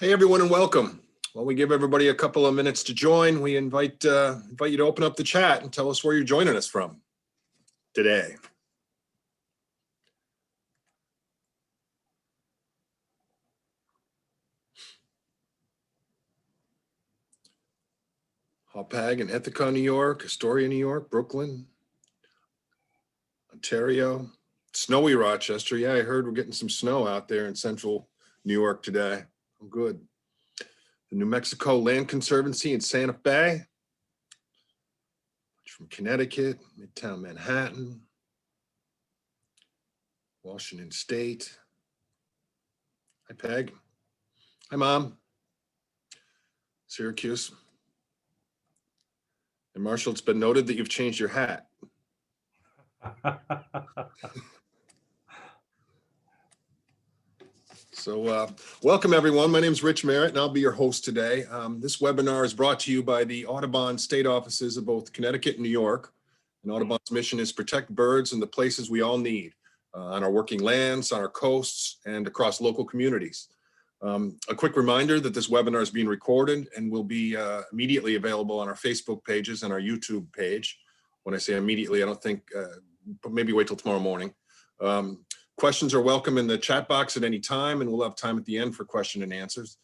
Hey everyone, and welcome. While we give everybody a couple of minutes to join, we invite you to open up the chat and tell us where you're joining us from today. Hauppauge in Ithaca, New York, Astoria, New York, Brooklyn, Ontario, snowy Rochester. Yeah, I heard we're getting some snow out there in central New York today. I'm good. The New Mexico Land Conservancy in Santa Fe. From Connecticut, Midtown Manhattan, Washington State. Hi, Peg. Hi, Mom. Syracuse. And Marshall, it's been noted that you've changed your hat. So welcome everyone. My name is Rich Merritt and I'll be your host today. This webinar is brought to you by the Audubon state offices of both Connecticut and New York. And Audubon's mission is protect birds in the places we all need, on our working lands, on our coasts, and across local communities. A quick reminder that this webinar is being recorded and will be immediately available on our Facebook pages and our YouTube page. When I say immediately, I don't think, maybe wait till tomorrow morning. Questions are welcome in the chat box at any time, and we'll have time at the end for question and answers.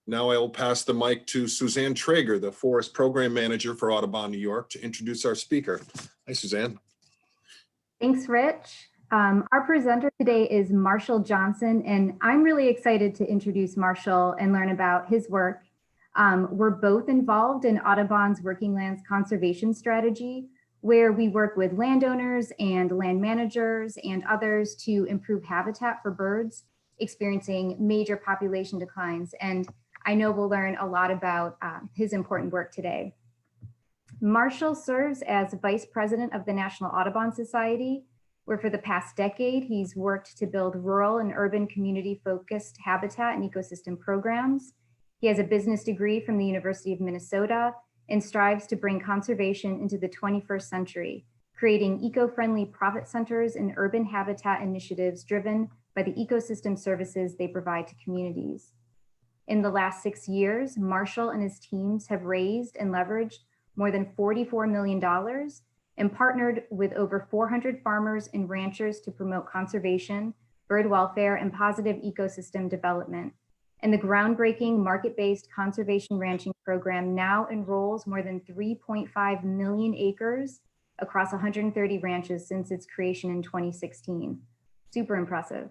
Now I will pass the mic to Suzanne Trager, the Forest Program Manager for Audubon, New York, to introduce our speaker. Hi, Suzanne. Thanks, Rich. Our presenter today is Marshall Johnson, and I'm really excited to introduce Marshall and learn about his work. We're both involved in Audubon's Working Lands Conservation Strategy, where we work with landowners and land managers and others to improve habitat for birds experiencing major population declines. And I know we'll learn a lot about his important work today. Marshall serves as Vice President of the National Audubon Society, where for the past decade, he's worked to build rural and urban community-focused habitat and ecosystem programs. He has a business degree from the University of Minnesota and strives to bring conservation into the 21st century, creating eco-friendly profit centers and urban habitat initiatives driven by the ecosystem services they provide to communities. In the last 6 years, Marshall and his teams have raised and leveraged more than $44 million and partnered with over 400 farmers and ranchers to promote conservation, bird welfare, and positive ecosystem development. And the groundbreaking market-based conservation ranching program now enrolls more than 3.5 million acres across 130 ranches since its creation in 2016. Super impressive.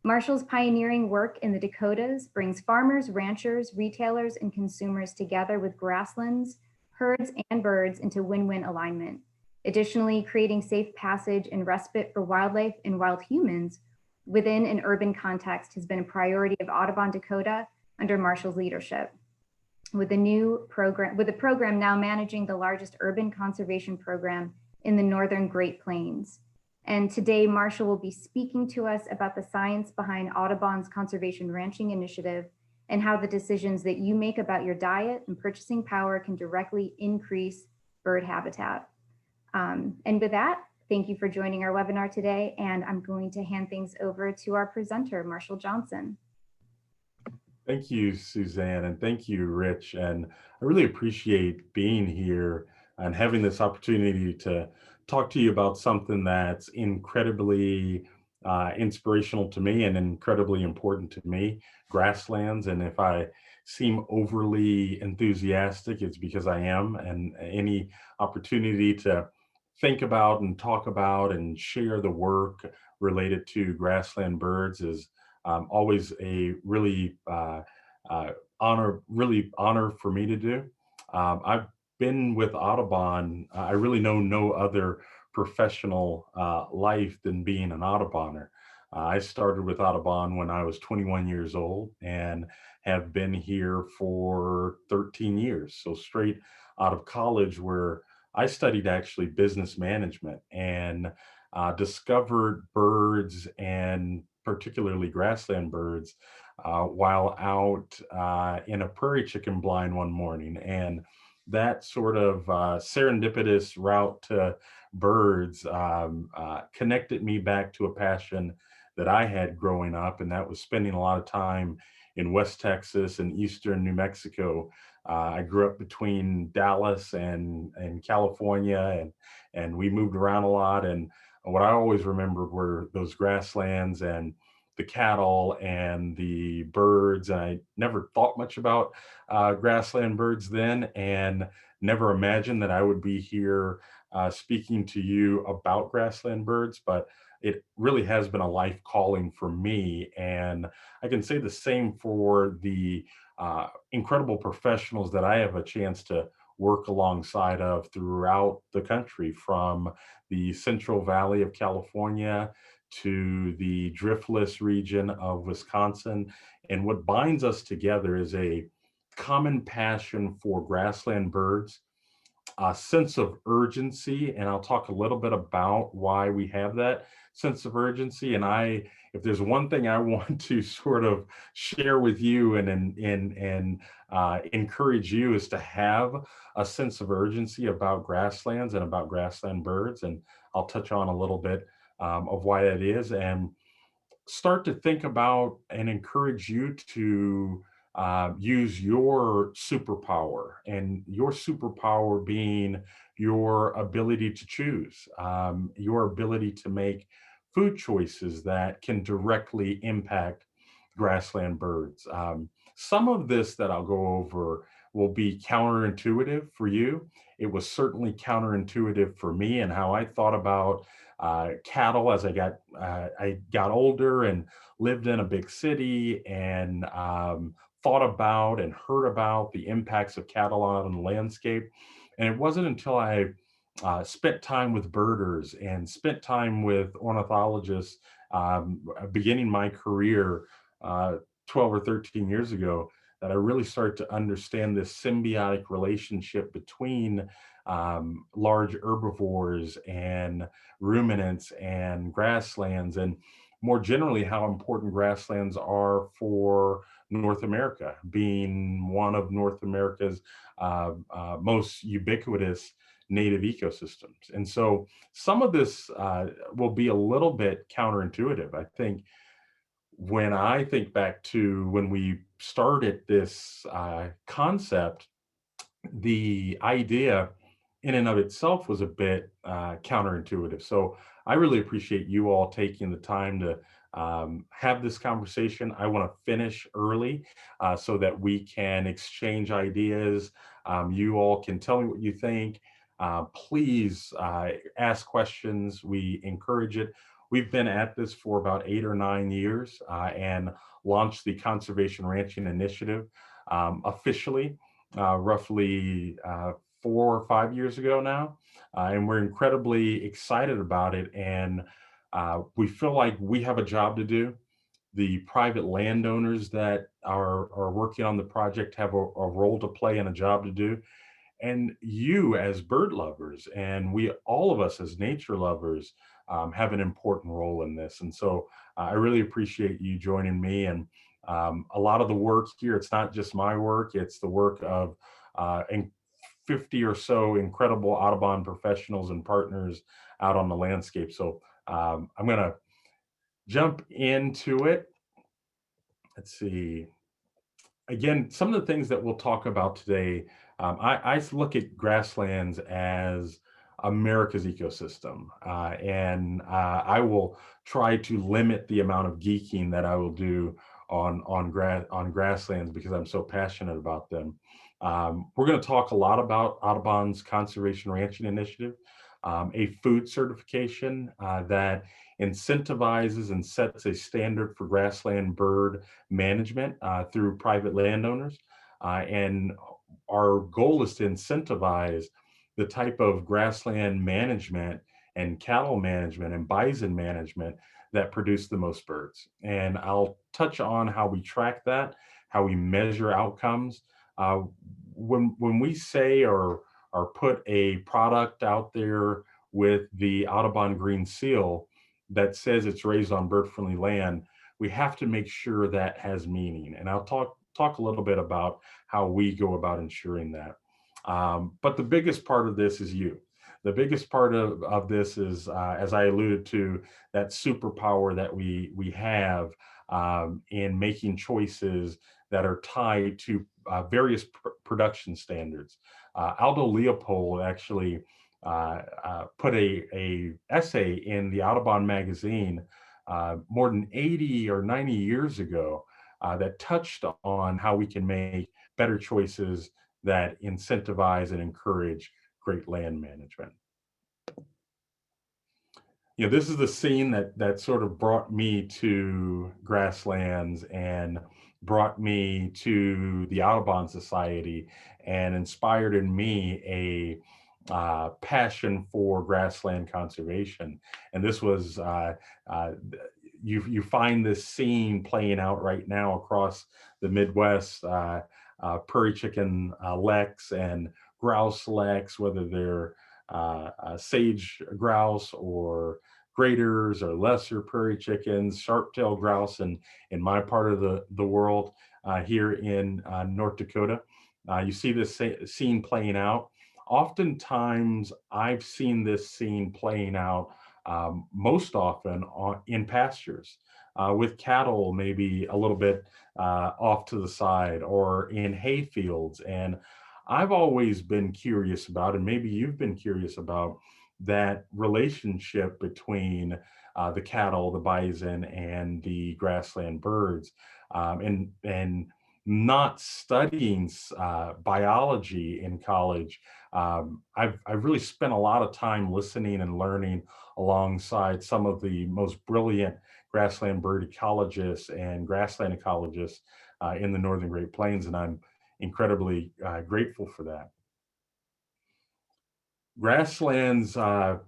Marshall's pioneering work in the Dakotas brings farmers, ranchers, retailers, and consumers together with grasslands, herds, and birds into win-win alignment. Additionally, creating safe passage and respite for wildlife and wild humans within an urban context has been a priority of Audubon Dakota under Marshall's leadership. With the program now managing the largest urban conservation program in the Northern Great Plains. And today, Marshall will be speaking to us about the science behind Audubon's conservation ranching initiative and how the decisions that you make about your diet and purchasing power can directly increase bird habitat. And with that, thank you for joining our webinar today, and I'm going to hand things over to our presenter, Marshall Johnson. Thank you, Suzanne, and thank you, Rich. And I really appreciate being here and having this opportunity to talk to you about something that's incredibly inspirational to me and incredibly important to me, grasslands. And if I seem overly enthusiastic, it's because I am, and any opportunity to think about and talk about and share the work related to grassland birds is always a really honor for me to do. I've been with Audubon. I really know no other professional life than being an Audubonner. I started with Audubon when I was 21 years old and have been here for 13 years. So straight out of college, where I studied actually business management and discovered birds, and particularly grassland birds, while out in a prairie chicken blind one morning. And that sort of serendipitous route to birds connected me back to a passion that I had growing up, and that was spending a lot of time in West Texas and Eastern New Mexico. I grew up between Dallas and California, and we moved around a lot. And what I always remembered were those grasslands and the cattle and the birds. And I never thought much about grassland birds then, and never imagined that I would be here speaking to you about grassland birds. But it really has been a life calling for me. And I can say the same for the incredible professionals that I have a chance to work alongside of throughout the country, from the Central Valley of California to the driftless region of Wisconsin. And what binds us together is a common passion for grassland birds, a sense of urgency, and I'll talk a little bit about why we have that sense of urgency. And if there's one thing I want to sort of share with you and encourage you, is to have a sense of urgency about grasslands and about grassland birds. And I'll touch on a little bit of why that is, and start to think about and encourage you to use your superpower, and your superpower being your ability to choose, your ability to make food choices that can directly impact grassland birds. Some of this that I'll go over will be counterintuitive for you. It was certainly counterintuitive for me, and how I thought about cattle as I got older and lived in a big city, and thought about and heard about the impacts of cattle on the landscape. And it wasn't until I spent time with birders and spent time with ornithologists, beginning my career 12 or 13 years ago, that I really started to understand this symbiotic relationship between large herbivores and ruminants and grasslands, and more generally, how important grasslands are for North America, being one of North America's most ubiquitous native ecosystems. And so some of this will be a little bit counterintuitive. I think when I think back to when we started this concept, the idea in and of itself was a bit counterintuitive. So I really appreciate you all taking the time to have this conversation. I want to finish early so that we can exchange ideas. You all can tell me what you think. Please ask questions. We encourage it. We've been at this for about 8 or 9 years and launched the Conservation Ranching Initiative officially roughly 4 or 5 years ago now. And we're incredibly excited about it. And we feel like we have a job to do. The private landowners that are working on the project have a role to play and a job to do. And you as bird lovers, and all of us as nature lovers, have an important role in this. And so I really appreciate you joining me. And a lot of the work here, it's not just my work, it's the work of 50 or so incredible Audubon professionals and partners out on the landscape. So I'm going to jump into it. Let's see. Again, some of the things that we'll talk about today, I look at grasslands as America's ecosystem, and I will try to limit the amount of geeking that I will do on grasslands, because I'm so passionate about them. We're going to talk a lot about Audubon's Conservation Ranching Initiative, a food certification that incentivizes and sets a standard for grassland bird management through private landowners. And our goal is to incentivize the type of grassland management and cattle management and bison management that produce the most birds. And I'll touch on how we track that, how we measure outcomes. When we say or put a product out there with the Audubon Green Seal that says it's raised on bird-friendly land, we have to make sure that has meaning. And I'll talk a little bit about how we go about ensuring that. But the biggest part of this is you. The biggest part of this is, as I alluded to, that superpower that we have in making choices that are tied to various production standards. Aldo Leopold actually put a essay in the Audubon magazine more than 80 or 90 years ago that touched on how we can make better choices that incentivize and encourage great land management. You know, this is the scene that sort of brought me to Grasslands and brought me to the Audubon Society and inspired in me a passion for grassland conservation. And this was, you find this scene playing out right now across the Midwest, prairie chicken leks and grouse leks, whether they're sage grouse or graders or lesser prairie chickens, sharp-tailed grouse in my part of the world here in North Dakota. You see this scene playing out. Oftentimes, I've seen this scene playing out most often in pastures with cattle maybe a little bit off to the side or in hay fields. And I've always been curious about, and maybe you've been curious about, that relationship between the cattle, the bison, and the grassland birds, and not studying biology in college. I've really spent a lot of time listening and learning alongside some of the most brilliant grassland bird ecologists and grassland ecologists in the Northern Great Plains, and I'm incredibly grateful for that. Grasslands have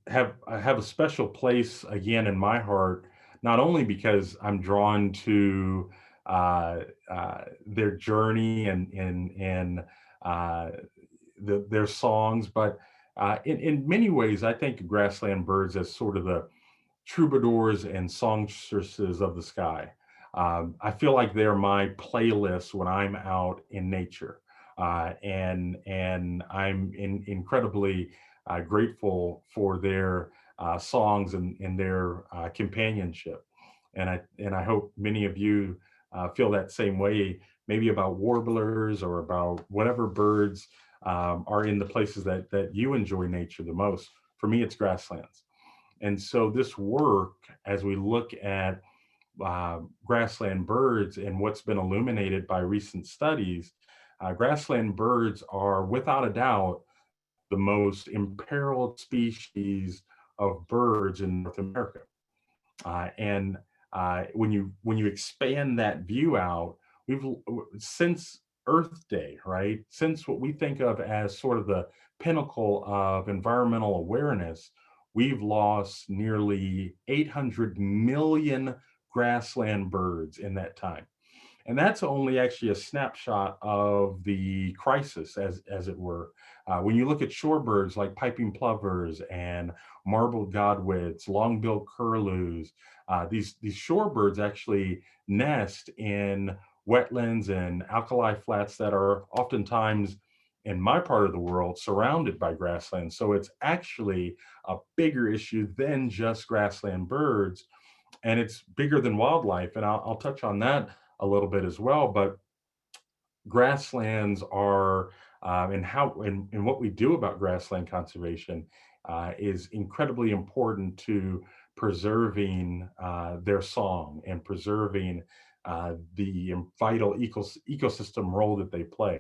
a special place again in my heart, not only because I'm drawn to their journey and their songs, but in many ways, I think of grassland birds as sort of the troubadours and songstresses of the sky. I feel like they're my playlist when I'm out in nature, and I'm incredibly grateful for their songs and their companionship. And I hope many of you feel that same way, maybe about warblers or about whatever birds are in the places that you enjoy nature the most. For me, it's grasslands. And so this work, as we look at grassland birds and what's been illuminated by recent studies, grassland birds are without a doubt the most imperiled species of birds in North America. And when you expand that view out, we've since Earth Day, right? Since what we think of as sort of the pinnacle of environmental awareness, we've lost nearly 800 million grassland birds in that time. And that's only actually a snapshot of the crisis, as it were. When you look at shorebirds like piping plovers and marbled godwits, long-billed curlews, these shorebirds actually nest in wetlands and alkali flats that are oftentimes, in my part of the world, surrounded by grasslands. So it's actually a bigger issue than just grassland birds, and it's bigger than wildlife. And I'll touch on that a little bit as well. But grasslands are, and what we do about grassland conservation is incredibly important to preserving their song and preserving the vital ecosystem role that they play.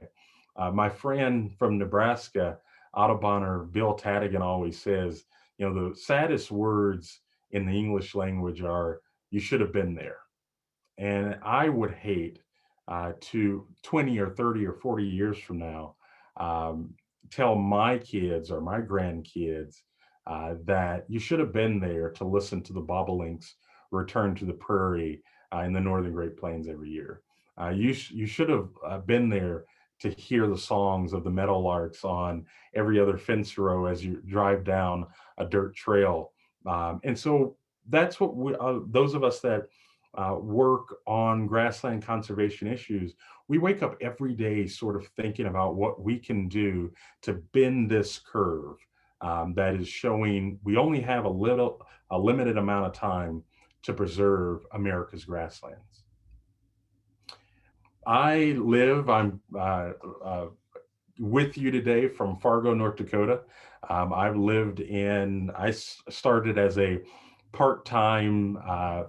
My friend from Nebraska, Audubonner Bill Tadigan, always says, you know, the saddest words in the English language are, "You should have been there." And I would hate to 20 or 30 or 40 years from now tell my kids or my grandkids that you should have been there to listen to the bobolinks return to the prairie in the Northern Great Plains every year. You should have been there to hear the songs of the meadowlarks on every other fence row as you drive down a dirt trail. And so that's what those of us that work on grassland conservation issues, we wake up every day sort of thinking about what we can do to bend this curve that is showing we only have a limited amount of time to preserve America's grasslands. I'm with you today from Fargo, North Dakota. I started as a part-time,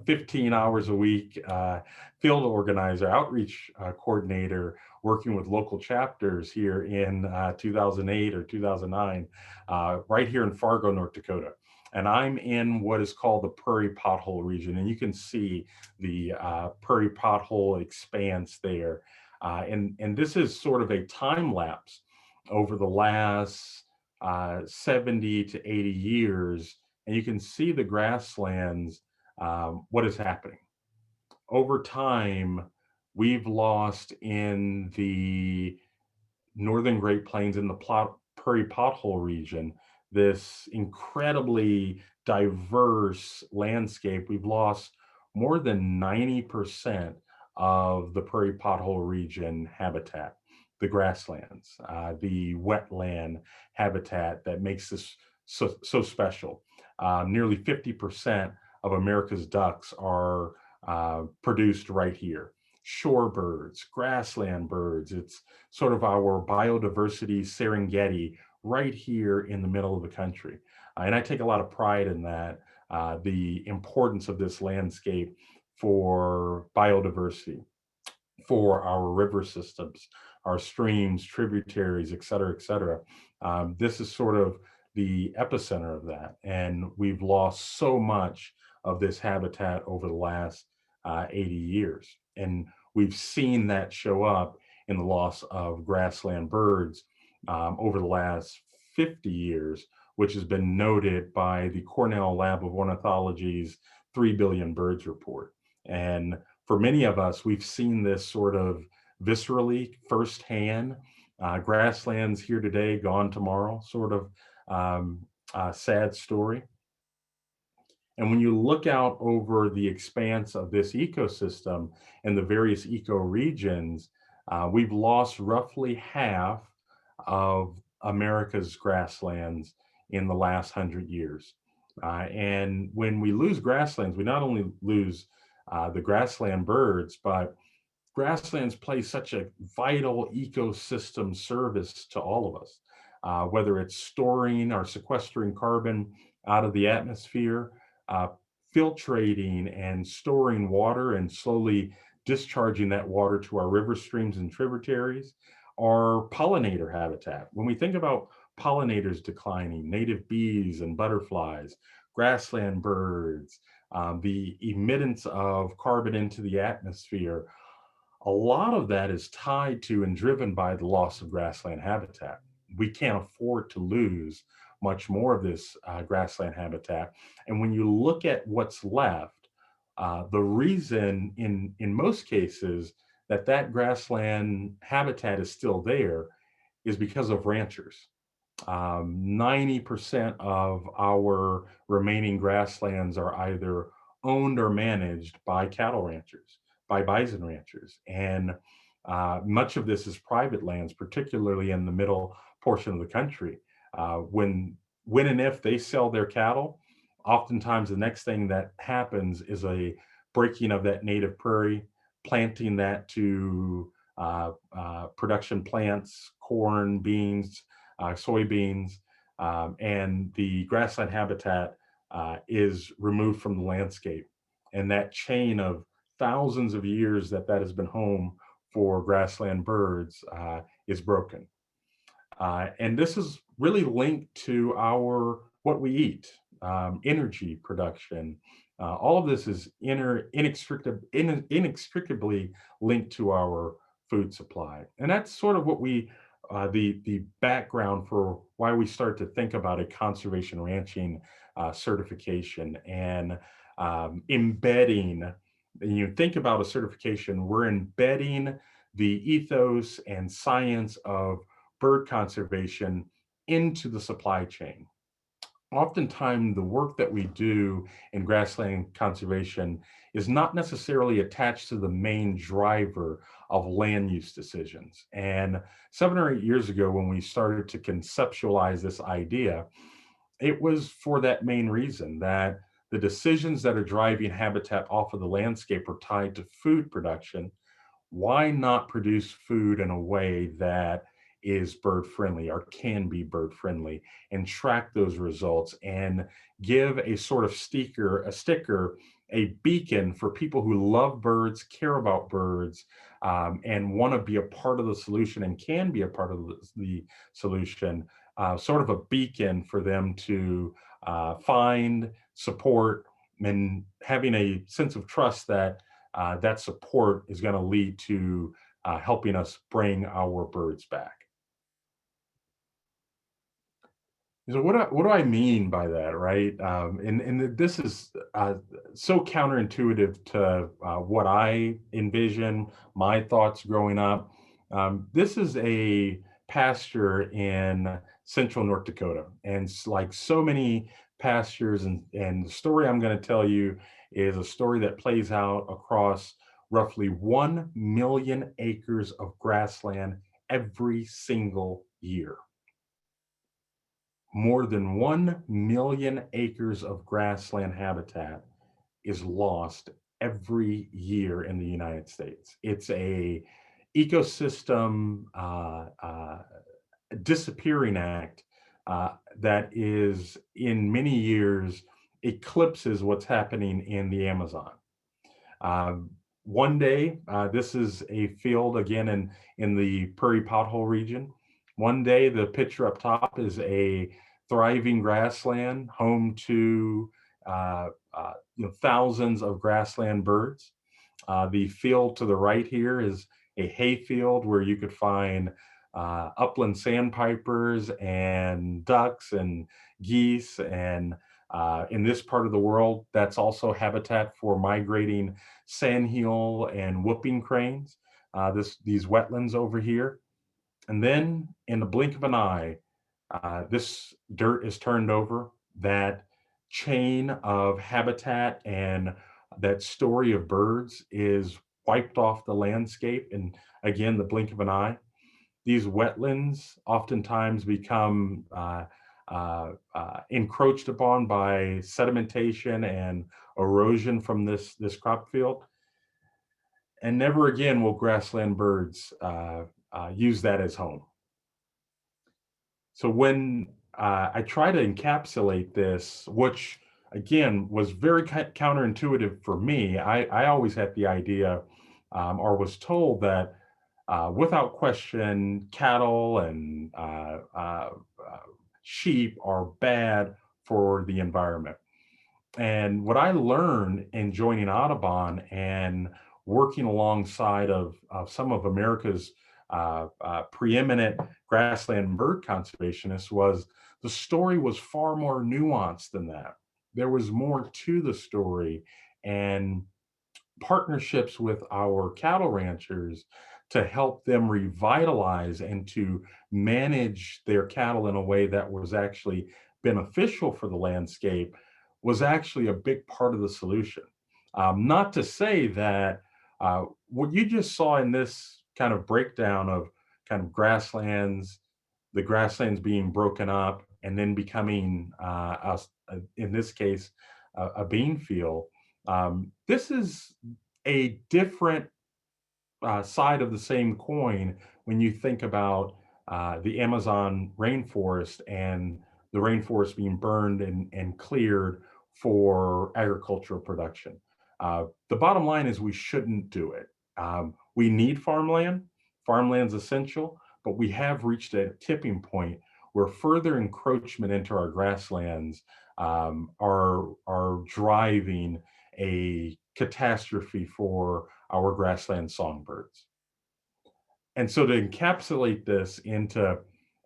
15 hours a week field organizer, outreach coordinator, working with local chapters here in 2008 or 2009, right here in Fargo, North Dakota. And I'm in what is called the Prairie Pothole region. And you can see the Prairie Pothole expanse there. And this is sort of a time lapse over the last 70 to 80 years. And you can see the grasslands, what is happening. Over time, we've lost in the northern Great Plains in the Prairie Pothole region this incredibly diverse landscape. We've lost more than 90% of the Prairie Pothole region habitat, the grasslands, the wetland habitat that makes this so special. Nearly 50% of America's ducks are produced right here. Shorebirds, grassland birds, it's sort of our biodiversity Serengeti right here in the middle of the country. And I take a lot of pride in that, the importance of this landscape for biodiversity, for our river systems, our streams, tributaries, et cetera, et cetera. This is sort of the epicenter of that. And we've lost so much of this habitat over the last 80 years. And we've seen that show up in the loss of grassland birds over the last 50 years, which has been noted by the Cornell Lab of Ornithology's 3 Billion Birds report. And for many of us, we've seen this sort of viscerally firsthand. Grasslands here today, gone tomorrow, sort of sad story. And when you look out over the expanse of this ecosystem and the various ecoregions, we've lost roughly half of America's grasslands in the last 100 years. And when we lose grasslands, we not only lose the grassland birds, but grasslands play such a vital ecosystem service to all of us, whether it's storing or sequestering carbon out of the atmosphere, filtrating and storing water and slowly discharging that water to our river streams and tributaries, or pollinator habitat. When we think about pollinators declining, native bees and butterflies, grassland birds, the emittance of carbon into the atmosphere, a lot of that is tied to and driven by the loss of grassland habitat. We can't afford to lose much more of this grassland habitat. And when you look at what's left, the reason in most cases that grassland habitat is still there is because of ranchers. 90% of our remaining grasslands are either owned or managed by cattle ranchers, by bison ranchers. And much of this is private lands, particularly in the middle portion of the country. When and if they sell their cattle, oftentimes the next thing that happens is a breaking of that native prairie, planting that to production plants, corn, beans, soybeans, and the grassland habitat is removed from the landscape. And that chain of thousands of years that has been home for grassland birds is broken. And this is really linked to what we eat, energy production. All of this is inextricably linked to our food supply. And that's sort of what the background for why we start to think about a conservation ranching certification and embedding. And you think about a certification, we're embedding the ethos and science of bird conservation into the supply chain. Oftentimes, the work that we do in grassland conservation is not necessarily attached to the main driver of land use decisions. And 7 or 8 years ago, when we started to conceptualize this idea, it was for that main reason, that the decisions that are driving habitat off of the landscape are tied to food production. Why not produce food in a way that is bird friendly or can be bird friendly, and track those results and give a sort of sticker, a beacon for people who love birds, care about birds, and want to be a part of the solution and can be a part of the solution, sort of a beacon for them to find, support, and having a sense of trust that that support is going to lead to helping us bring our birds back. So what do I mean by that, right? And this is so counterintuitive to what I envision, my thoughts growing up. This is a pasture in central North Dakota, and like so many pastures, and the story I'm going to tell you is a story that plays out across roughly 1 million acres of grassland every single year. More than 1 million acres of grassland habitat is lost every year in the United States. It's a ecosystem disappearing act that is, in many years, eclipses what's happening in the Amazon. One day, this is a field again in the Prairie Pothole region. One day, the picture up top is a thriving grassland, home to thousands of grassland birds. The field to the right here is a hay field where you could find upland sandpipers and ducks and geese, and in this part of the world, that's also habitat for migrating sandhill and whooping cranes, these wetlands over here. And then in the blink of an eye, this dirt is turned over. That chain of habitat and that story of birds is wiped off the landscape. And again, the blink of an eye. These wetlands oftentimes become encroached upon by sedimentation and erosion from this crop field. And never again will grassland birds use that as home. So when I try to encapsulate this, which again was very counterintuitive for me, I always had the idea or was told that without question, cattle and sheep are bad for the environment. And what I learned in joining Audubon and working alongside of some of America's preeminent grassland bird conservationists was the story was far more nuanced than that. There was more to the story, and partnerships with our cattle ranchers to help them revitalize and to manage their cattle in a way that was actually beneficial for the landscape was actually a big part of the solution. Not to say that what you just saw in this kind of breakdown of kind of grasslands, the grasslands being broken up and then becoming, in this case, a bean field. This is a different side of the same coin when you think about the Amazon rainforest and the rainforest being burned and cleared for agricultural production. The bottom line is we shouldn't do it. We need farmland. Farmland's essential, but we have reached a tipping point where further encroachment into our grasslands are driving a catastrophe for our grassland songbirds. And so to encapsulate this into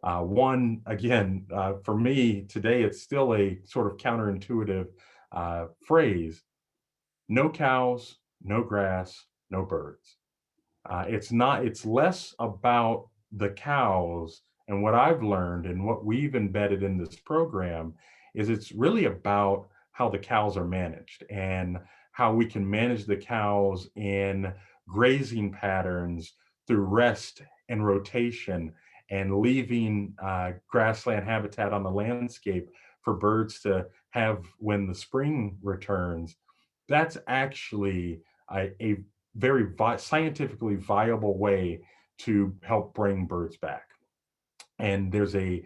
one, again, for me today, it's still a sort of counterintuitive phrase: no cows, no grass, no birds. It's less about the cows, and what I've learned and what we've embedded in this program is it's really about how the cows are managed and how we can manage the cows in grazing patterns through rest and rotation and leaving grassland habitat on the landscape for birds to have when the spring returns, that's actually a very scientifically viable way to help bring birds back. And there's a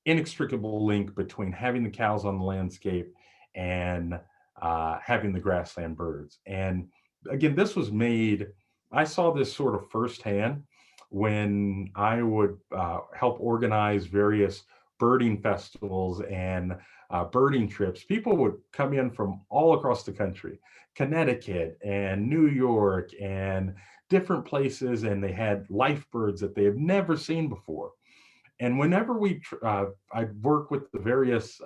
inextricable link between having the cows on the landscape and having the grassland birds. And again, this was made, I saw this sort of firsthand when I would help organize various birding festivals and birding trips. People would come in from all across the country, Connecticut and New York and different places, and they had life birds that they have never seen before. And whenever I work with the various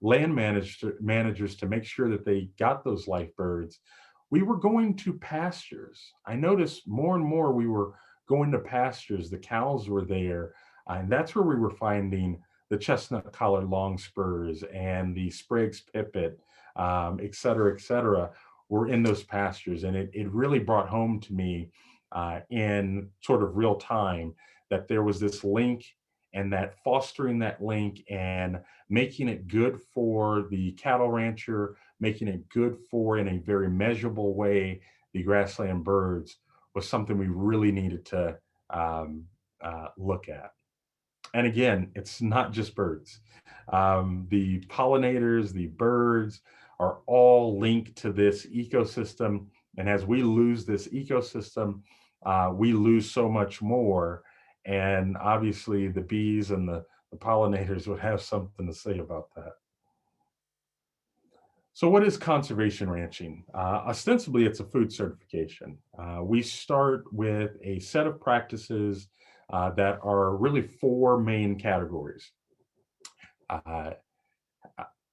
land managers to make sure that they got those life birds, we were going to pastures. I noticed more and more we were going to pastures. The cows were there, and that's where we were finding the chestnut-collared longspurs and the Sprague's pipit, et cetera, were in those pastures. And it really brought home to me in sort of real time that there was this link, and that fostering that link and making it good for the cattle rancher, making it good for, in a very measurable way, the grassland birds, was something we really needed to look at. And again, it's not just birds. The pollinators, the birds are all linked to this ecosystem. And as we lose this ecosystem, we lose so much more. And obviously the bees and the pollinators would have something to say about that. So what is conservation ranching? Ostensibly, it's a food certification. We start with a set of practices that are really four main categories.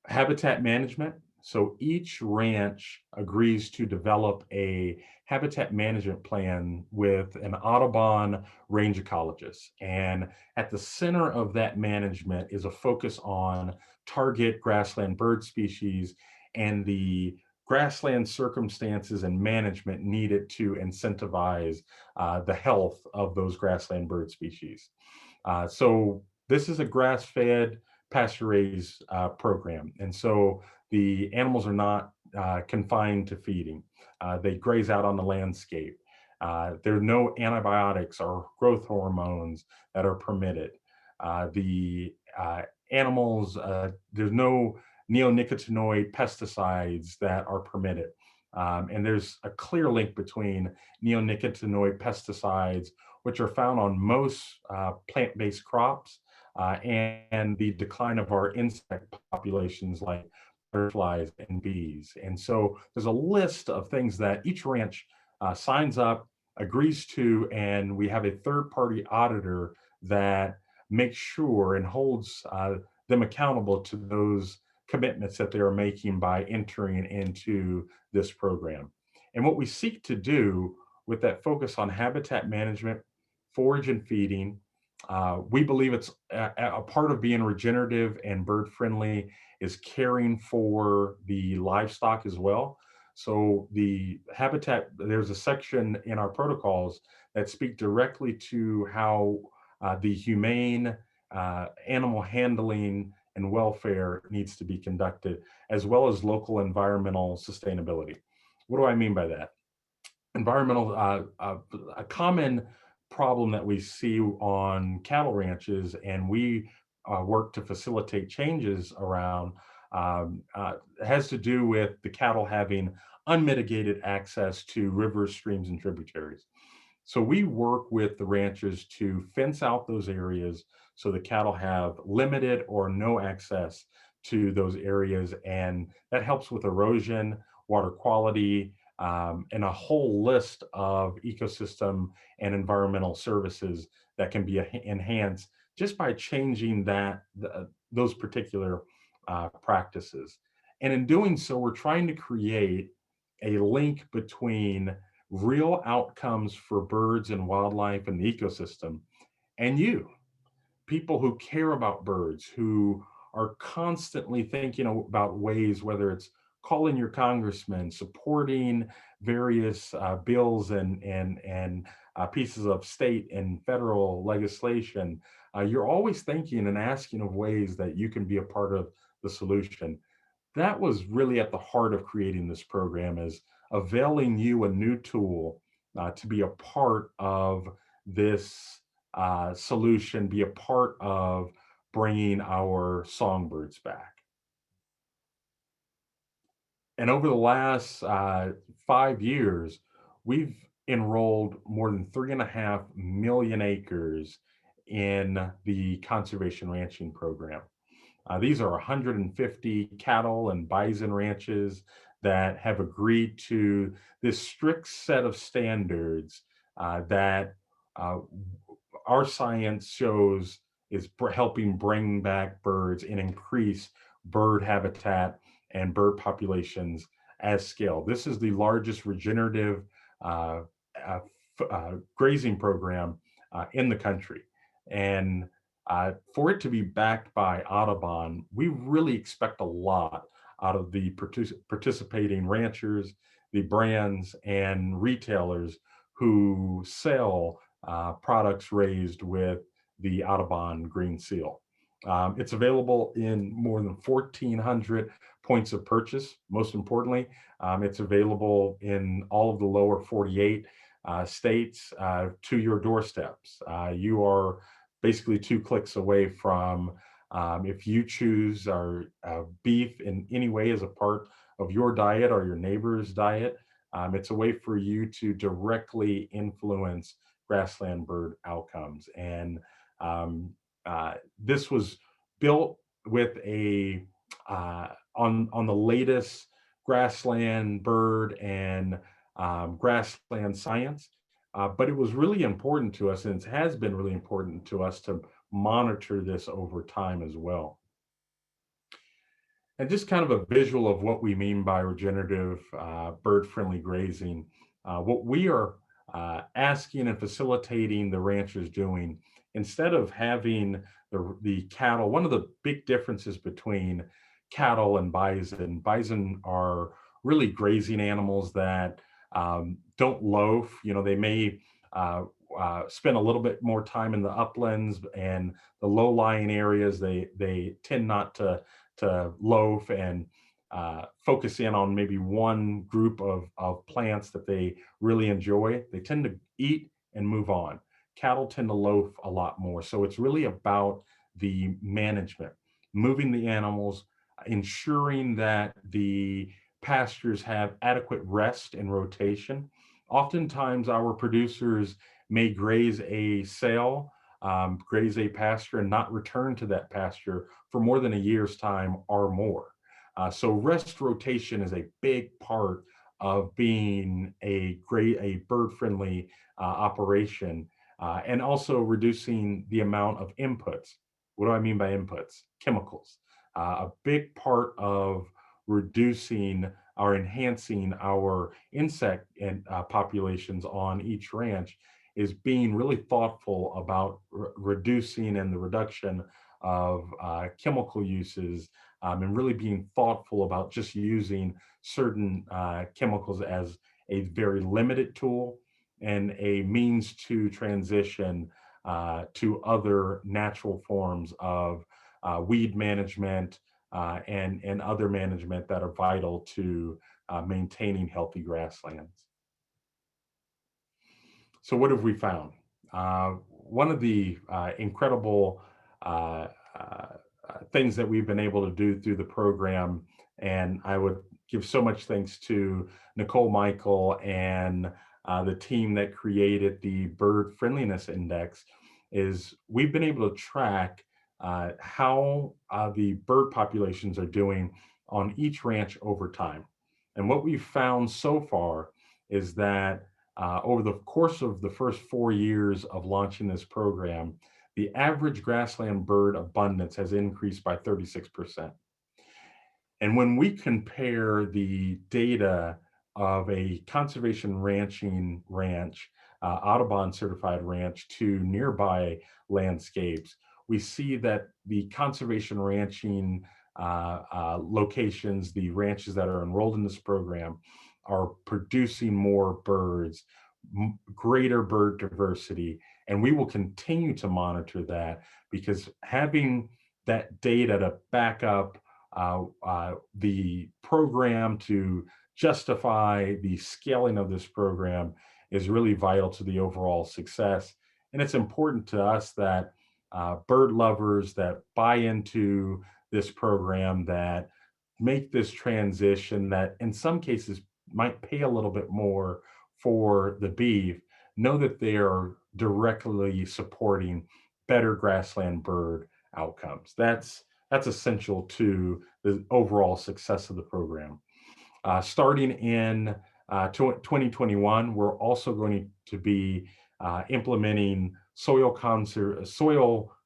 Habitat management. So each ranch agrees to develop a habitat management plan with an Audubon range ecologist. And at the center of that management is a focus on target grassland bird species and the grassland circumstances and management needed to incentivize the health of those grassland bird species. So this is a grass-fed, pasture-raised program. And so the animals are not confined to feeding. They graze out on the landscape. There are no antibiotics or growth hormones that are permitted. The animals, there's no neonicotinoid pesticides that are permitted. And there's a clear link between neonicotinoid pesticides, which are found on most plant-based crops, and the decline of our insect populations like butterflies and bees. And so there's a list of things that each ranch signs up, agrees to, and we have a third-party auditor that makes sure and holds them accountable to those commitments that they are making by entering into this program. And what we seek to do with that focus on habitat management, forage and feeding, we believe it's a part of being regenerative and bird friendly is caring for the livestock as well. So the habitat, there's a section in our protocols that speak directly to how the humane animal handling and welfare needs to be conducted, as well as local environmental sustainability. What do I mean by that? Environmental, a common problem that we see on cattle ranches, and we work to facilitate changes around, has to do with the cattle having unmitigated access to rivers, streams, and tributaries. So we work with the ranchers to fence out those areas so the cattle have limited or no access to those areas, and that helps with erosion, water quality, and a whole list of ecosystem and environmental services that can be enhanced just by changing those particular practices. And in doing so, we're trying to create a link between real outcomes for birds and wildlife and the ecosystem and you, people who care about birds, who are constantly thinking about ways, whether it's calling your congressman, supporting various bills and pieces of state and federal legislation, you're always thinking and asking of ways that you can be a part of the solution. That was really at the heart of creating this program, is availing you a new tool to be a part of this solution, be a part of bringing our songbirds back. And over the last 5 years, we've enrolled more than 3.5 million acres in the conservation ranching program. These are 150 cattle and bison ranches that have agreed to this strict set of standards that our science shows is helping bring back birds and increase bird habitat and bird populations as scale. This is the largest regenerative uh, grazing program in the country. And for it to be backed by Audubon, we really expect a lot out of the participating ranchers, the brands, and retailers who sell products raised with the Audubon Green Seal. It's available in more than 1,400 points of purchase. Most importantly, it's available in all of the lower 48 states to your doorsteps. You are basically 2 clicks away from, if you choose our beef in any way as a part of your diet or your neighbor's diet, it's a way for you to directly influence grassland bird outcomes. And this was built with a on the latest grassland bird and grassland science. But it was really important to us, and it has been really important to us to monitor this over time as well. And just kind of a visual of what we mean by regenerative bird-friendly grazing. What we are asking and facilitating the ranchers doing, instead of having the cattle, one of the big differences between cattle and bison are really grazing animals that don't loaf. They may spend a little bit more time in the uplands and the low-lying areas. They tend not to loaf and focus in on maybe one group of plants that they really enjoy. They tend to eat and move on. Cattle tend to loaf a lot more. So it's really about the management, moving the animals, ensuring that the pastures have adequate rest and rotation. Oftentimes, our producers may graze a sale, graze a pasture, and not return to that pasture for more than a year's time or more. So rest rotation is a big part of being a bird-friendly operation, and also reducing the amount of inputs. What do I mean by inputs? Chemicals. A big part of reducing or enhancing our insect and populations on each ranch is being really thoughtful about reducing and the reduction of chemical uses, and really being thoughtful about just using certain chemicals as a very limited tool and a means to transition to other natural forms of weed management and other management that are vital to maintaining healthy grasslands. So what have we found? One of the incredible things that we've been able to do through the program, and I would give so much thanks to Nicole Michael and the team that created the Bird Friendliness Index, is we've been able to track how the bird populations are doing on each ranch over time. And what we've found so far is that over the course of the first 4 years of launching this program, the average grassland bird abundance has increased by 36%. And when we compare the data of a conservation ranching ranch, Audubon certified ranch, to nearby landscapes, we see that the conservation ranching locations, the ranches that are enrolled in this program, are producing more birds greater bird diversity. And we will continue to monitor that, because having that data to back up the program, to justify the scaling of this program, is really vital to the overall success. And it's important to us that bird lovers that buy into this program, that make this transition, that in some cases might pay a little bit more for the beef, know that they are directly supporting better grassland bird outcomes. That's essential to the overall success of the program. Starting in 2021, we're also going to be implementing soil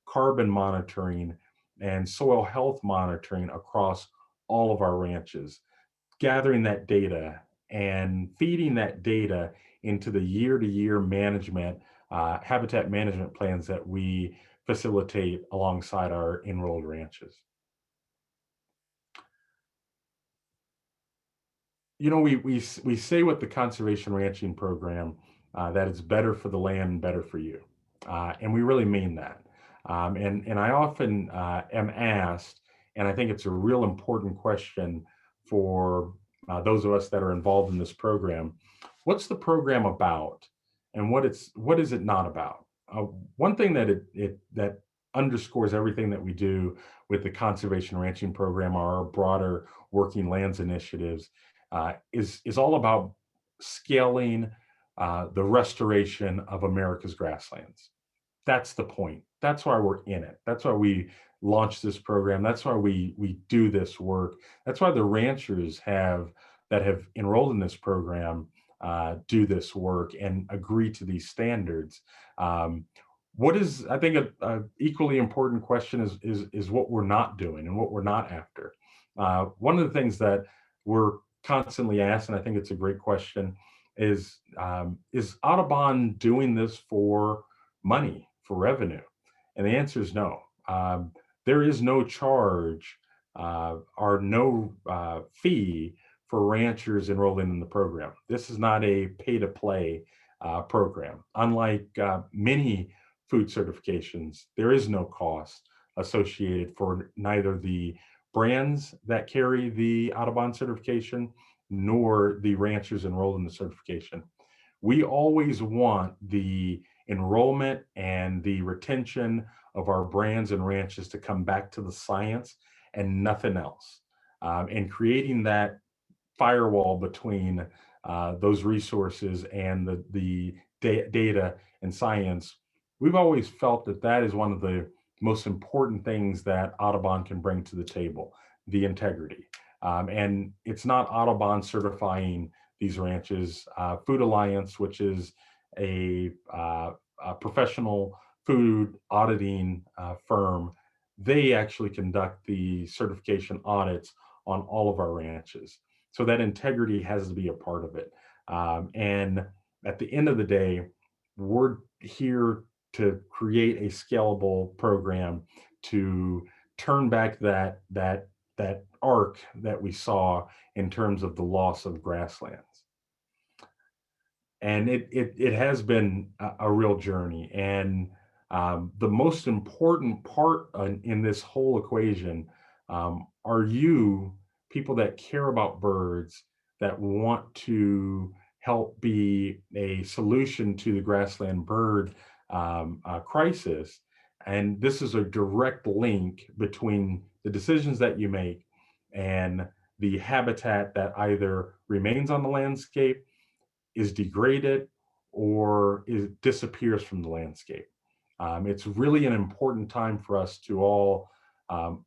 carbon monitoring and soil health monitoring across all of our ranches, gathering that data and feeding that data into the year-to-year management, habitat management plans that we facilitate alongside our enrolled ranches. You know, we say with the conservation ranching program that it's better for the land and better for you, and we really mean that. And I often am asked, and I think it's a real important question for those of us that are involved in this program: what's the program about, and what is it not about? One thing that underscores everything that we do with the conservation ranching program, our broader working lands initiatives, is all about scaling the restoration of America's grasslands. That's the point. That's why we're in it. That's why we launched this program. That's why we do this work. That's why the ranchers that have enrolled in this program do this work and agree to these standards. What is, I think, a equally important question is what we're not doing and what we're not after. One of the things that we're constantly asked, and I think it's a great question, is Audubon doing this for money, for revenue? And the answer is no. There is no charge or no fee for ranchers enrolling in the program. This is not a pay-to-play program. Unlike many food certifications, there is no cost associated for neither the brands that carry the Audubon certification nor the ranchers enrolled in the certification. We always want the enrollment and the retention of our brands and ranches to come back to the science and nothing else. And creating that firewall between those resources and the data and science, we've always felt that that is one of the most important things that Audubon can bring to the table: the integrity. And it's not Audubon certifying these ranches. Food Alliance, which is a professional food auditing firm, they actually conduct the certification audits on all of our ranches. So that integrity has to be a part of it. And at the end of the day, we're here to create a scalable program to turn back that arc that we saw in terms of the loss of grasslands. And it has been a real journey. And the most important part in this whole equation are you, people that care about birds, that want to help be a solution to the grassland bird crisis. And this is a direct link between the decisions that you make and the habitat that either remains on the landscape, is degraded, or disappears from the landscape. It's really an important time for us to all,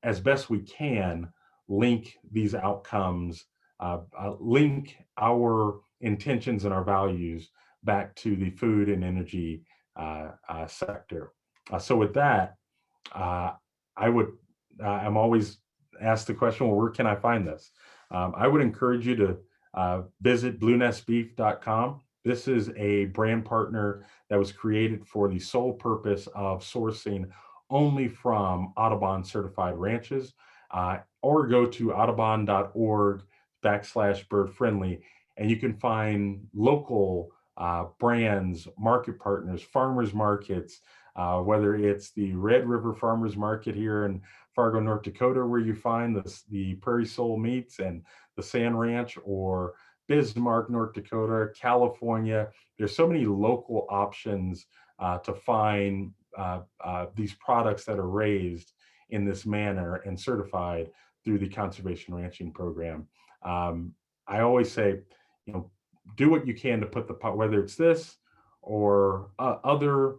as best we can, link these outcomes, link our intentions and our values back to the food and energy sector. So with that, I'm always asked the question, well, where can I find this? I would encourage you to visit bluenestbeef.com. This is a brand partner that was created for the sole purpose of sourcing only from Audubon certified ranches, or go to audubon.org/bird friendly, and you can find local brands, market partners, farmers markets, whether it's the Red River Farmers Market here in Fargo, North Dakota, where you find the Prairie Soul meats and the Sand Ranch, or Bismarck, North Dakota, California. There's so many local options to find these products that are raised in this manner and certified through the conservation ranching program. I always say, do what you can to put whether it's this or other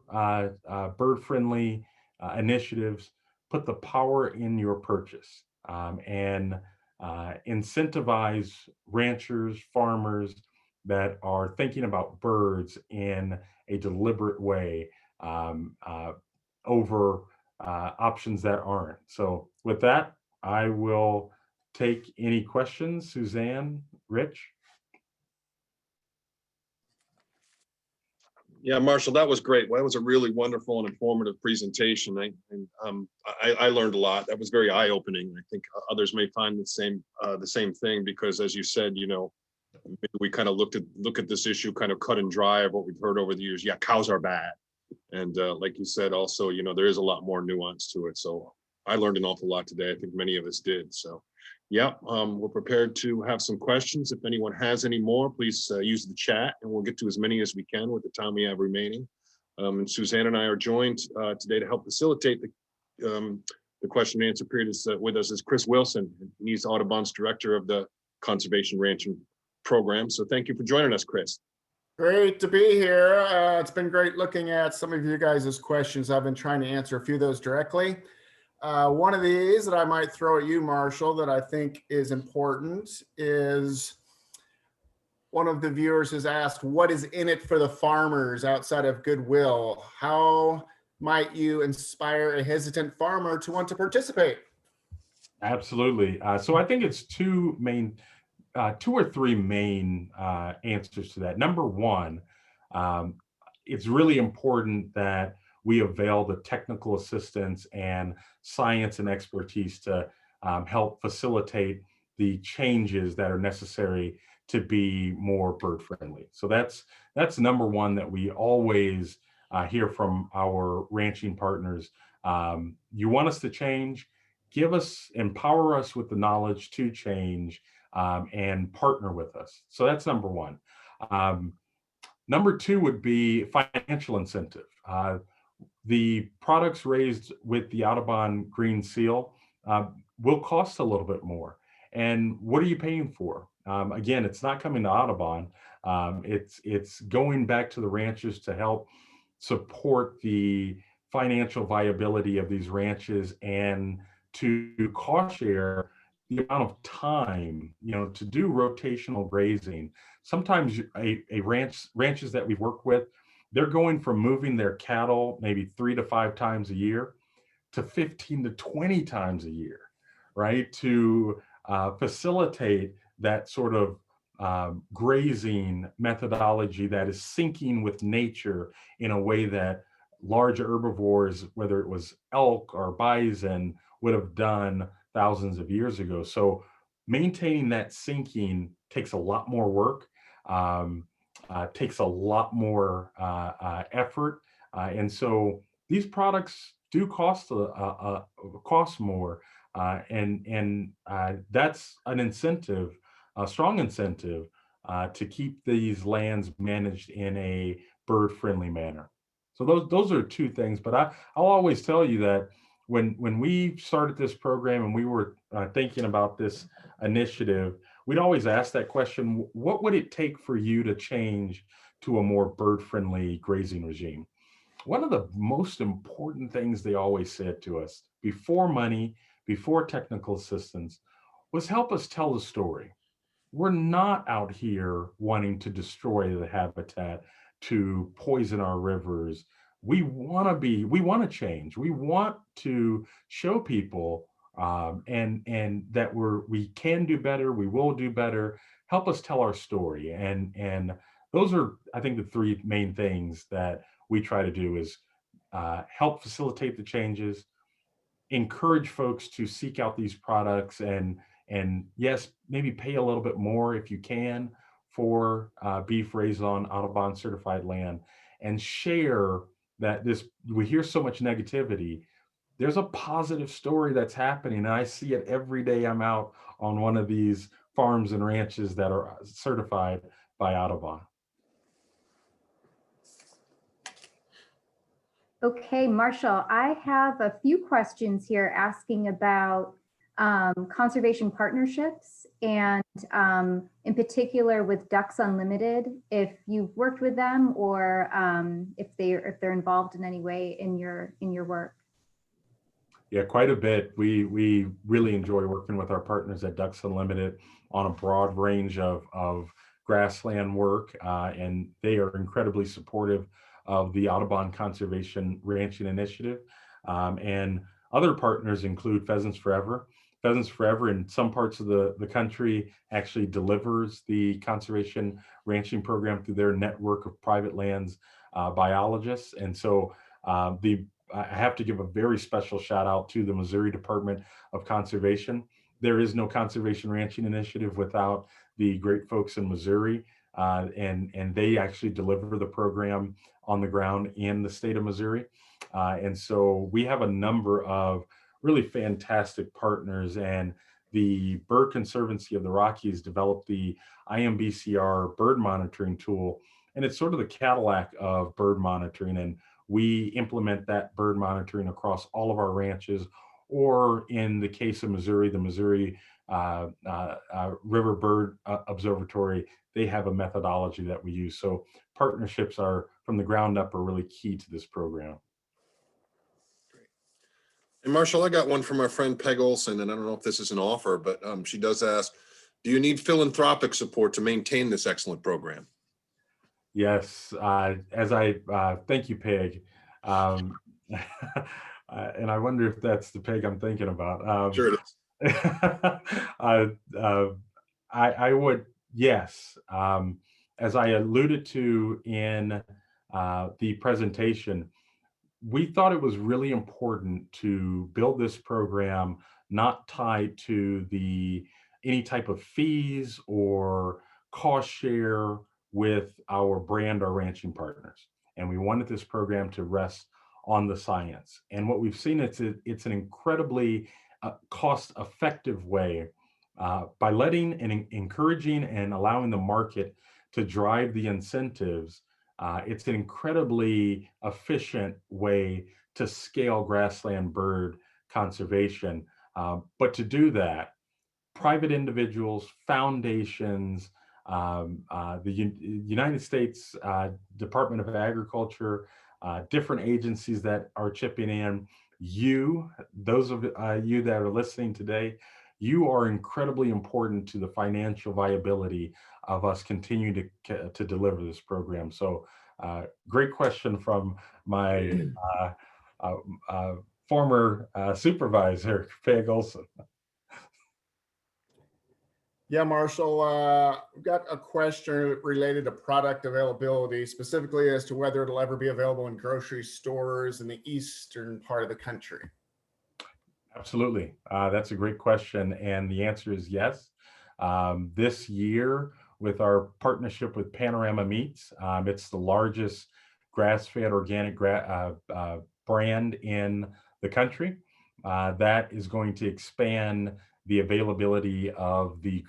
bird-friendly initiatives, put the power in your purchase, and incentivize ranchers, farmers that are thinking about birds in a deliberate way over options that aren't. So with that, I will take any questions. Suzanne, Rich? Yeah, Marshall, that was great. Well, that was a really wonderful and informative presentation. I learned a lot. That was very eye-opening. I think others may find the same thing, because, as you said, we kind of look at this issue kind of cut and dry of what we've heard over the years. Yeah, cows are bad, and like you said, also, there is a lot more nuance to it. So I learned an awful lot today. I think many of us did. So, yeah, we're prepared to have some questions. If anyone has any more, please use the chat, and we'll get to as many as we can with the time we have remaining. And Suzanne and I are joined today to help facilitate the question and answer period. With us is Chris Wilson. He's Audubon's director of the Conservation Ranching Program. So thank you for joining us, Chris. Great to be here. It's been great looking at some of you guys' questions. I've been trying to answer a few of those directly. One of these that I might throw at you, Marshall, that I think is important is one of the viewers has asked, what is in it for the farmers outside of goodwill? How might you inspire a hesitant farmer to want to participate? Absolutely. So I think it's two or three main answers to that. Number one, it's really important that we avail the technical assistance and science and expertise to help facilitate the changes that are necessary to be more bird friendly. So that's number one that we always hear from our ranching partners. You want us to change, empower us with the knowledge to change, and partner with us. So that's number one. Number two would be financial incentive. The products raised with the Audubon Green Seal will cost a little bit more. And what are you paying for? Again, it's not coming to Audubon. It's going back to the ranchers to help support the financial viability of these ranches and to cost share the amount of time, to do rotational grazing. Sometimes ranches that we work with, they're going from moving their cattle maybe 3 to 5 times a year to 15 to 20 times a year, right? To facilitate that sort of grazing methodology that is syncing with nature in a way that large herbivores, whether it was elk or bison, would have done thousands of years ago. So maintaining that syncing takes a lot more work, takes a lot more effort. And so these products do cost more. And that's an incentive, a strong incentive to keep these lands managed in a bird-friendly manner. So those are two things. But I'll always tell you that when we started this program and we were thinking about this initiative, we'd always ask that question: what would it take for you to change to a more bird-friendly grazing regime? One of the most important things they always said to us, before money, before technical assistance, was help us tell the story. We're not out here wanting to destroy the habitat, to poison our rivers. We want to change. We want to show people and that we can do better, we will do better. Help us tell our story. And those are, I think, the three main things that we try to do is help facilitate the changes, encourage folks to seek out these products, and yes, maybe pay a little bit more if you can for beef raised on Audubon certified land, and share that we hear so much negativity. There's a positive story that's happening, and I see it every day I'm out on one of these farms and ranches that are certified by Audubon. Okay, Marshall, I have a few questions here asking about conservation partnerships and in particular with Ducks Unlimited, if you've worked with them or if they're involved in any way in your work. Yeah, quite a bit. We really enjoy working with our partners at Ducks Unlimited on a broad range of grassland work, and they are incredibly supportive of the Audubon Conservation Ranching Initiative. And other partners include Pheasants Forever. Pheasants Forever in some parts of the country actually delivers the conservation ranching program through their network of private lands biologists. And so I have to give a very special shout out to the Missouri Department of Conservation. There is no conservation ranching initiative without the great folks in Missouri, and they actually deliver the program on the ground in the state of Missouri. And so we have a number of really fantastic partners, and the Bird Conservancy of the Rockies developed the IMBCR bird monitoring tool, and it's sort of the Cadillac of bird monitoring. And we implement that bird monitoring across all of our ranches, or in the case of Missouri, the Missouri River Bird Observatory, they have a methodology that we use. So partnerships are from the ground up are really key to this program. And Marshall, I got one from our friend Peg Olson, and I don't know if this is an offer, but she does ask, do you need philanthropic support to maintain this excellent program? Yes, thank you, Peg. And I wonder if that's the Peg I'm thinking about. Sure it is. I would, yes. As I alluded to in the presentation, we thought it was really important to build this program not tied to any type of fees or cost share with our brand or ranching partners. And we wanted this program to rest on the science. And what we've seen, it's an incredibly cost-effective way by letting and encouraging and allowing the market to drive the incentives. It's an incredibly efficient way to scale grassland bird conservation. But to do that, private individuals, foundations, the United States Department of Agriculture, different agencies that are chipping in, those of you that are listening today, you are incredibly important to the financial viability of us continuing to deliver this program. So great question from my former supervisor, Peg Olson. Yeah, Marshall, we've got a question related to product availability, specifically as to whether it'll ever be available in grocery stores in the eastern part of the country. Absolutely. That's a great question. And the answer is yes. This year, with our partnership with Panorama Meats, it's the largest grass-fed organic brand in the country. That is going to expand the availability of the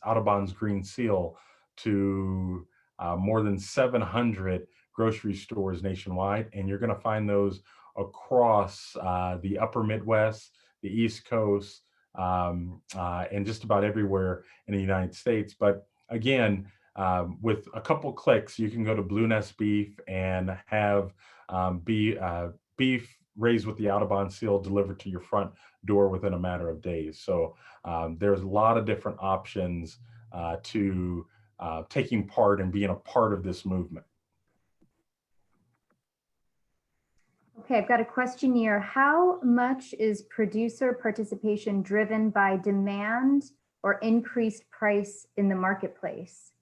Audubon's Green Seal to more than 700 grocery stores nationwide. And you're going to find those across the upper Midwest, the East Coast, and just about everywhere in the United States. But again, with a couple clicks, you can go to Blue Nest Beef and have beef raised with the Audubon seal delivered to your front door within a matter of days. So there's a lot of different options to taking part and being a part of this movement. Okay, I've got a question here. How much is producer participation driven by demand or increased price in the marketplace?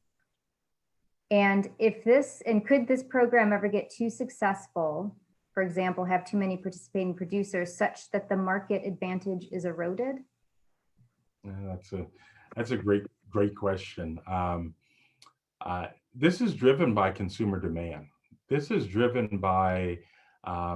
And could this program ever get too successful, for example, have too many participating producers such that the market advantage is eroded? That's a great question. This is driven by consumer demand. This is driven by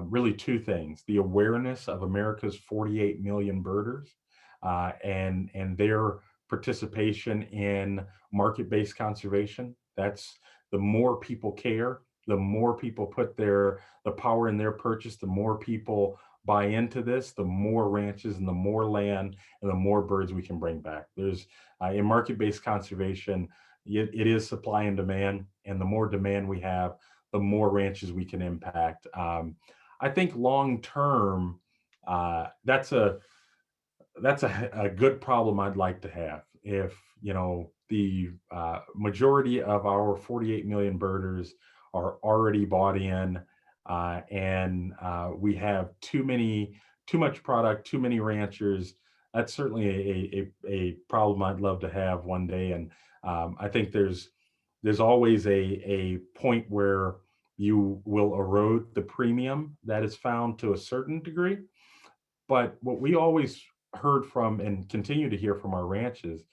really two things: the awareness of America's 48 million birders and their participation in market-based conservation. That's the more people care, the more people put the power in their purchase, the more people buy into this, the more ranches and the more land and the more birds we can bring back. There's in market-based conservation, it is supply and demand, and the more demand we have, the more ranches we can impact. I think long term, that's a good problem I'd like to have. If the majority of our 48 million birders are already bought in, and we have too much product, too many ranchers, that's certainly a problem I'd love to have one day. And I think there's always a point where you will erode the premium that is found to a certain degree. But what we always heard from and continue to hear from our ranches,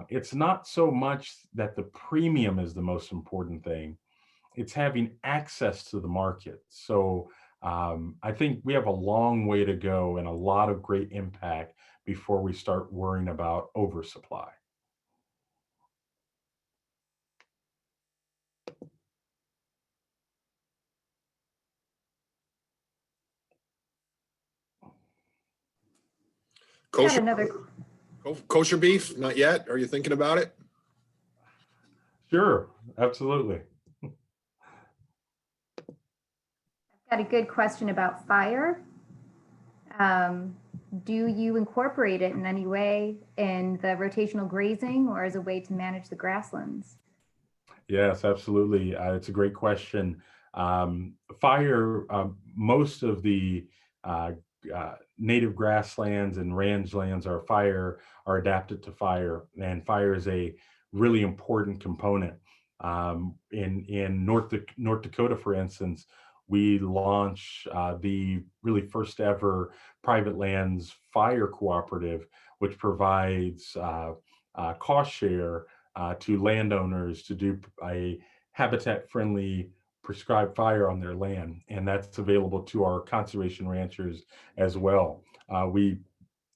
it's not so much that the premium is the most important thing, it's having access to the market. So I think we have a long way to go and a lot of great impact before we start worrying about oversupply. Got Kosher, another. kosher beef? Not yet. Are you thinking about it? Sure, absolutely. Got a good question about fire. Do you incorporate it in any way in the rotational grazing or as a way to manage the grasslands? Yes, absolutely. It's a great question. Fire, most of the native grasslands and rangelands are adapted to fire, and fire is a really important component. In North Dakota, for instance, we launched the really first ever private lands fire cooperative, which provides cost share to landowners to do a habitat-friendly prescribed fire on their land, and that's available to our conservation ranchers as well. We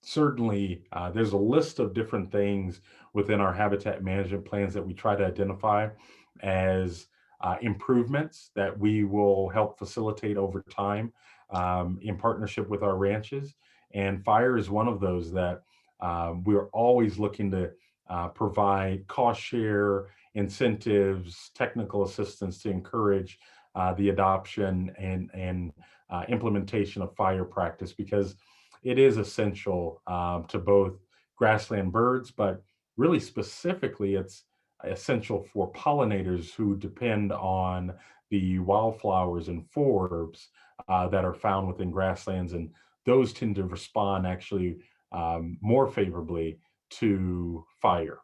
certainly, there's a list of different things within our habitat management plans that we try to identify as improvements that we will help facilitate over time in partnership with our ranches. And fire is one of those that we're always looking to provide cost share, incentives, technical assistance to encourage the adoption and implementation of fire practice, because it is essential to both grassland birds, but really specifically, it's essential for pollinators who depend on the wildflowers and forbs that are found within grasslands, and those tend to respond actually more favorably to fire.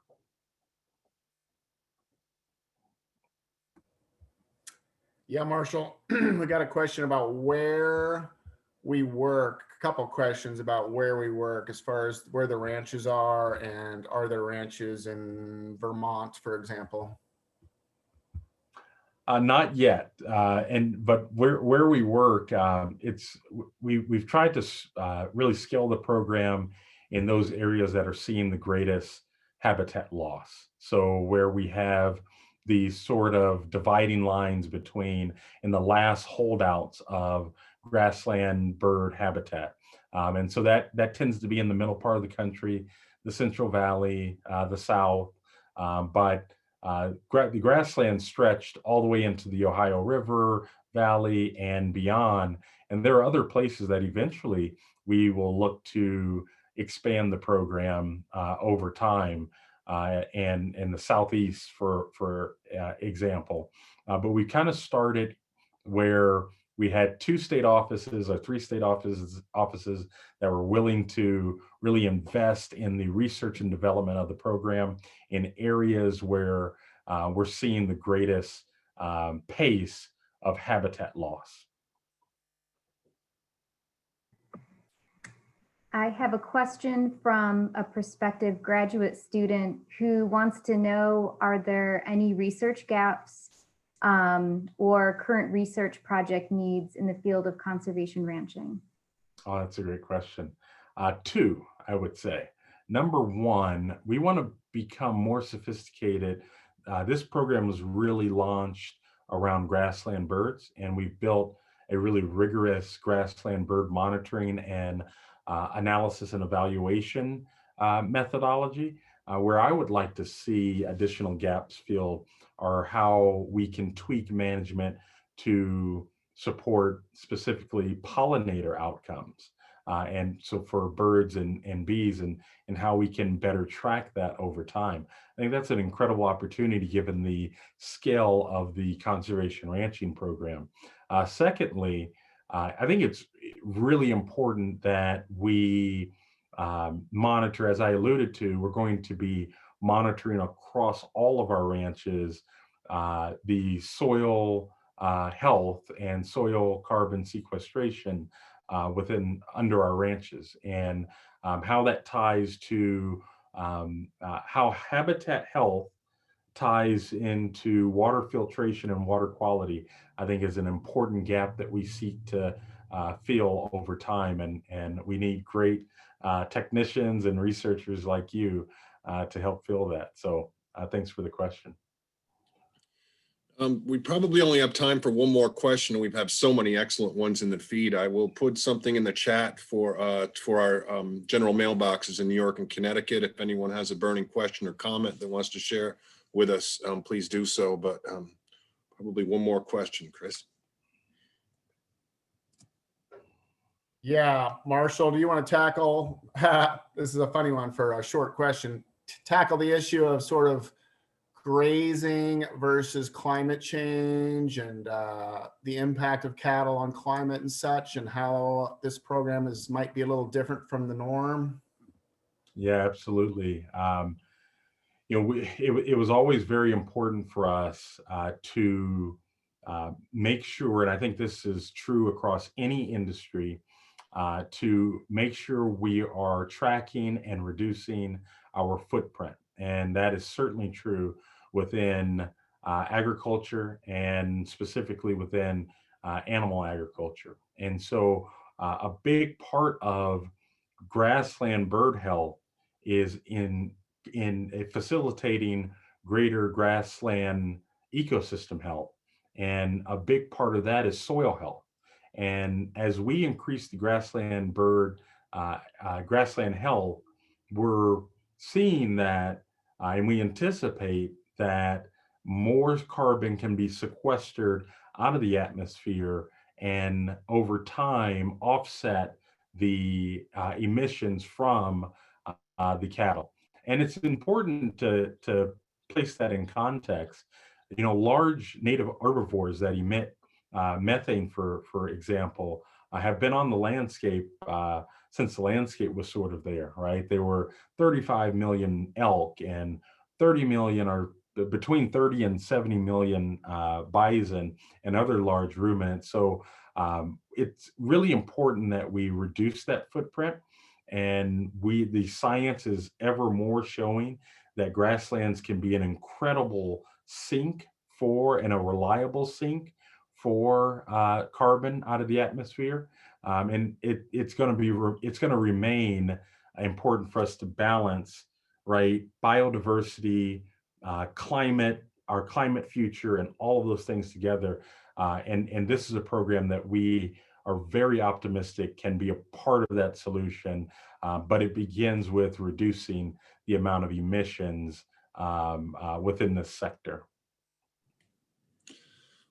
Yeah, Marshall, we got a question about where we work. A couple questions about where we work as far as where the ranches are, and are there ranches in Vermont, for example? Not yet, but where we work, we've tried to really scale the program in those areas that are seeing the greatest habitat loss. So where we have these sort of dividing lines between in the last holdouts of grassland bird habitat, and so that tends to be in the middle part of the country, the Central Valley, the South, but the grasslands stretched all the way into the Ohio River Valley and beyond. And there are other places that eventually we will look to expand the program over time, and in the Southeast, for example. But we kind of started where we had 2 state offices or 3 state offices that were willing to really invest in the research and development of the program in areas where we're seeing the greatest pace of habitat loss. I have a question from a prospective graduate student who wants to know, are there any research gaps or current research project needs in the field of conservation ranching? Oh, that's a great question. Two, I would say. Number one, we want to become more sophisticated. This program was really launched around grassland birds, and we've built a really rigorous grassland bird monitoring and analysis and evaluation methodology. Where I would like to see additional gaps filled are how we can tweak management to support specifically pollinator outcomes. And so for birds and bees, and how we can better track that over time. I think that's an incredible opportunity given the scale of the conservation ranching program. Secondly, I think it's really important that we monitor, as I alluded to, we're going to be monitoring across all of our ranches the soil health and soil carbon sequestration under our ranches, and how that ties to how habitat health ties into water filtration and water quality. I think is an important gap that we seek to fill over time, and we need great technicians and researchers like you to help fill that. So thanks for the question. We probably only have time for one more question. We've had so many excellent ones in the feed. I will put something in the chat for our general mailboxes in New York and Connecticut. If anyone has a burning question or comment that wants to share with us, please do so. But probably one more question, Chris. Yeah, Marshall, do you want to tackle, this is a funny one for a short question, tackle the issue of sort of grazing versus climate change and the impact of cattle on climate and such, and how this program might be a little different from the norm? Yeah, absolutely. It was always very important for us to make sure, and I think this is true across any industry, to make sure we are tracking and reducing our footprint. And that is certainly true within agriculture, and specifically within animal agriculture. And so a big part of grassland bird health is in facilitating greater grassland ecosystem health. And a big part of that is soil health. And as we increase the grassland health, we're seeing that, and we anticipate that more carbon can be sequestered out of the atmosphere, and over time offset the emissions from the cattle. And it's important to place that in context. Large native herbivores that emit methane, for example, have been on the landscape since the landscape was sort of there, right? There were 35 million elk, and 30 million, or between 30 and 70 million bison and other large ruminants. So it's really important that we reduce that footprint. And the science is ever more showing that grasslands can be an incredible sink for, and a reliable sink for carbon out of the atmosphere. And it's going to remain important for us to balance, right, biodiversity, climate, our climate future, and all of those things together. And this is a program that we are very optimistic can be a part of that solution, but it begins with reducing the amount of emissions within this sector.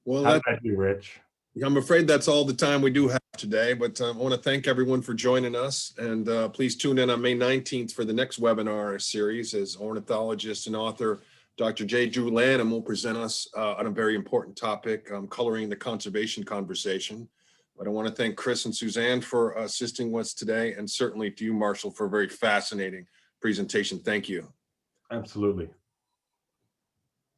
Well, How did I do, Rich? I'm afraid that's all the time we do have today, but I want to thank everyone for joining us. And please tune in on May 19th for the next webinar series, as ornithologist and author Dr. J. Drew Lanham will present us on a very important topic, coloring the conservation conversation. But I want to thank Chris and Suzanne for assisting us today, and certainly to you, Marshall, for a very fascinating presentation. Thank you. Absolutely.